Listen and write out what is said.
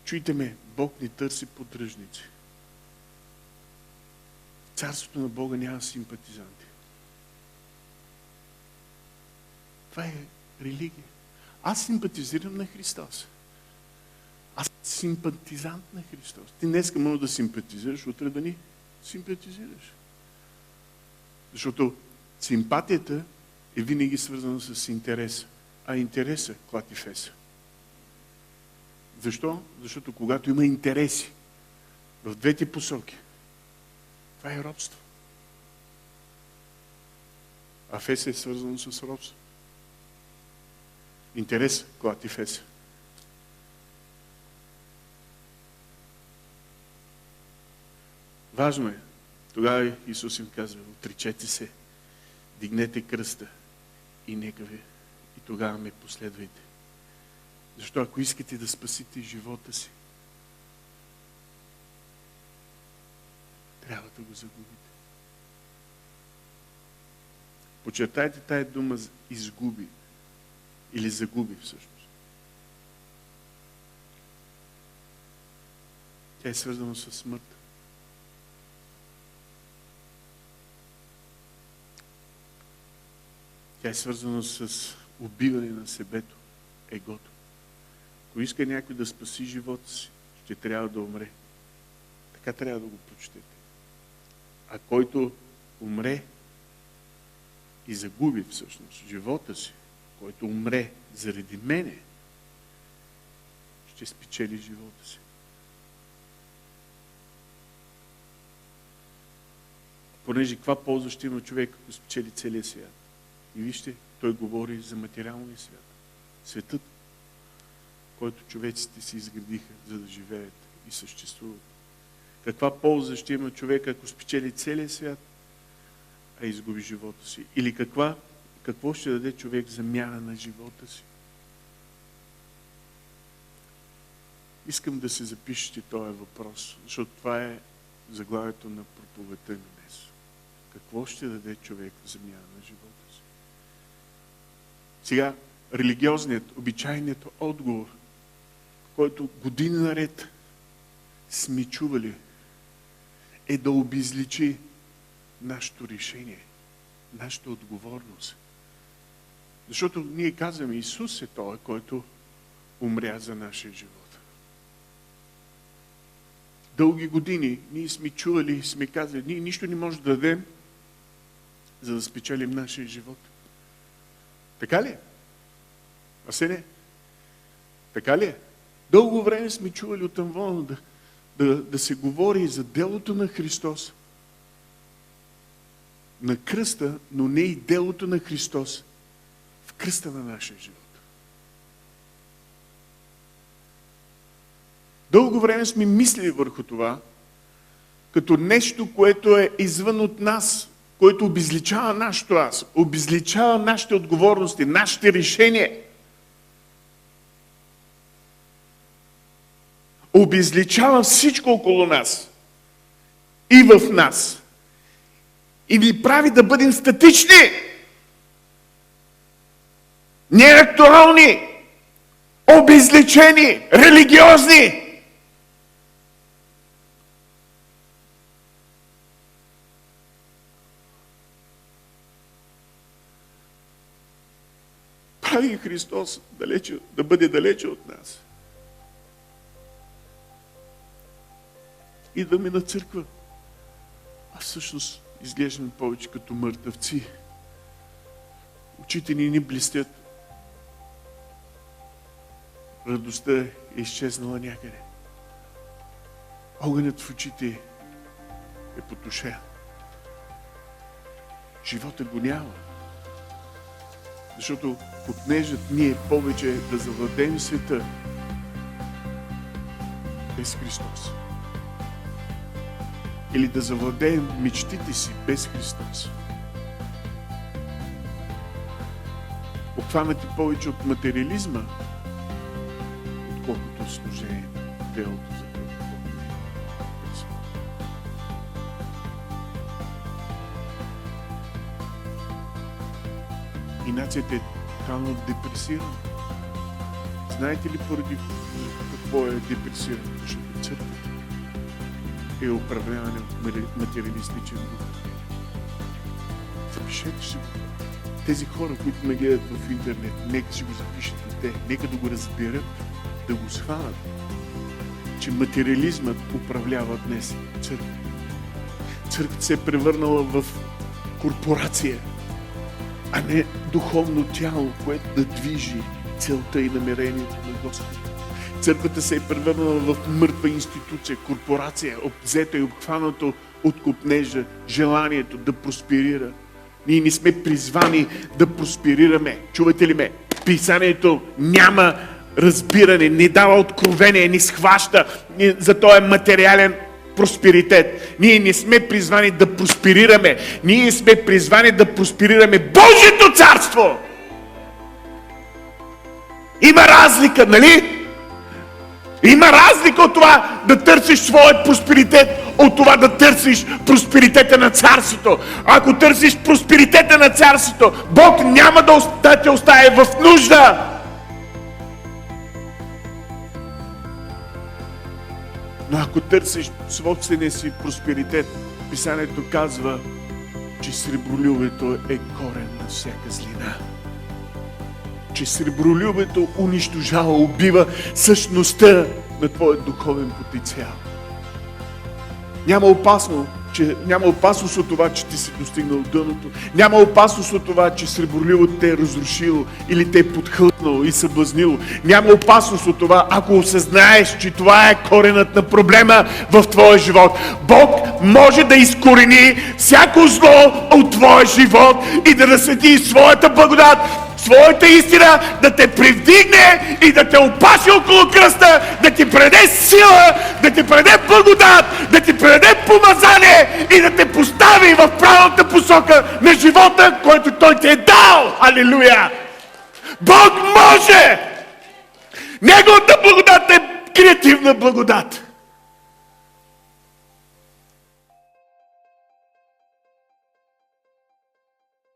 Чуйте ме, Бог не търси поддръжници. В Царството на Бога няма симпатизанти. Това е религия. Аз симпатизирам на Христос. Аз съм симпатизант на Христос. Ти днеска можеш да симпатизираш, утре да ни симпатизираш. Защото симпатията е винаги свързана с интереса. А интереса клати феса. Защо? Защото когато има интереси в двете посоки, това е робство. А феса е свързано с робство. Интерес клати феса. Важно е. Тогава Исус им казва, отречете се, дигнете кръста и нека ви. И тогава ме последвайте. Защо ако искате да спасите живота си, трябва да го загубите. Почертайте тая дума изгуби или загуби всъщност. Тя е свързана с смърт. Тя е свързана с убиване на себето, егото. Ако иска някой да спаси живота си, ще трябва да умре. Така трябва да го прочетете. А който умре и загуби всъщност живота си, който умре заради мене, ще спечели живота си. Понеже каква полза ще има човек, ако спечели целия свят? И вижте, той говори за материалния свят. Светът, който човеците си изградиха, за да живеят и съществуват. Каква полза ще има човек, ако спечели целия свят, а изгуби живота си? Или какво ще даде човек замяна на живота си? Искам да се запишете този въпрос, защото това е заглавието на проповедта ми днес. Какво ще даде човек в замяна на живота си? Сега, религиозният, обичайният отговор, който години наред сме чували, е да обезличи нашето решение, нашата отговорност. Защото ние казваме, Исус е Той, който умря за нашия живот. Дълги години ние сме чували, сме казали, ние нищо не можем да дадем, за да спечелим нашия живот. Така ли е? Асене? Така ли е? Дълго време сме чували от Амвона да се говори за делото на Христос. На кръста, но не и делото на Христос в кръста на нашия живот. Дълго време сме мислили върху това, като нещо, което е извън от нас, което обезличава нашето аз, обезличава нашите отговорности, нашите решения. Обезличава всичко около нас и в нас. И ни прави да бъдем статични, неактуални, обезличени, религиозни. Прави Христос да бъде далече от нас. Идваме на църква, а всъщност изглеждаме повече като мъртъвци. Очите ни блестят. Радостта е изчезнала някъде. Огънят в очите е потушен. Живота го няма. Защото отнежат ние повече да завладеем света без Христос. Или да завладеем мечтите си без Христос. Обхванати повече от материализма, отколкото служение на делото за Бога. И нацията е тотално депресирана. Знаете ли поради общество е депресирано, защото църквата е управляване от материалистичен дух. Запишете си го. Тези хора, които ме гледат в интернет, нека си го запишат и те, нека да го разберат, да го схванат, че материализмът управлява днес църквата. Църквата се е превърнала в корпорация, а не духовно тяло, което да движи целта и намерението на Господа. Църквата се е превърнала в мъртва институция, корпорация, обзета и обхванато от копнежа, желанието да просперира. Ние не сме призвани да просперираме. Чувате ли ме? Писанието няма разбиране, не дава откровение, не схваща за този материален просперитет. Ние не сме призвани да просперираме. Ние сме призвани да просперираме Божието царство. Има разлика, нали? Има разлика от това да търсиш своят просперитет, от това да търсиш просперитета на царството. Ако търсиш просперитета на царството, Бог няма да те остави в нужда. Но ако търсиш собствения си просперитет, Писанието казва, че сребролюбието е корен на всяка злина. Че сребролюбието унищожава, убива същността на твоят духовен потенциал. Няма опасност от това, че ти си достигнал дъното. Няма опасност от това, че сребролюбието те е разрушило или те е подхлътнало и съблазнило. Няма опасност от това, ако осъзнаеш, че това е коренът на проблема в твоя живот. Бог може да изкорени всяко зло от твоя живот и да насвети своята благодат, своята истина, да те привдигне и да те опаси около кръста, да ти предаде сила, да ти предаде благодат, да ти предаде помазание и да те постави в правилната посока на живота, който Той ти е дал. Алилуя! Бог може! Неговата благодат е креативна благодат.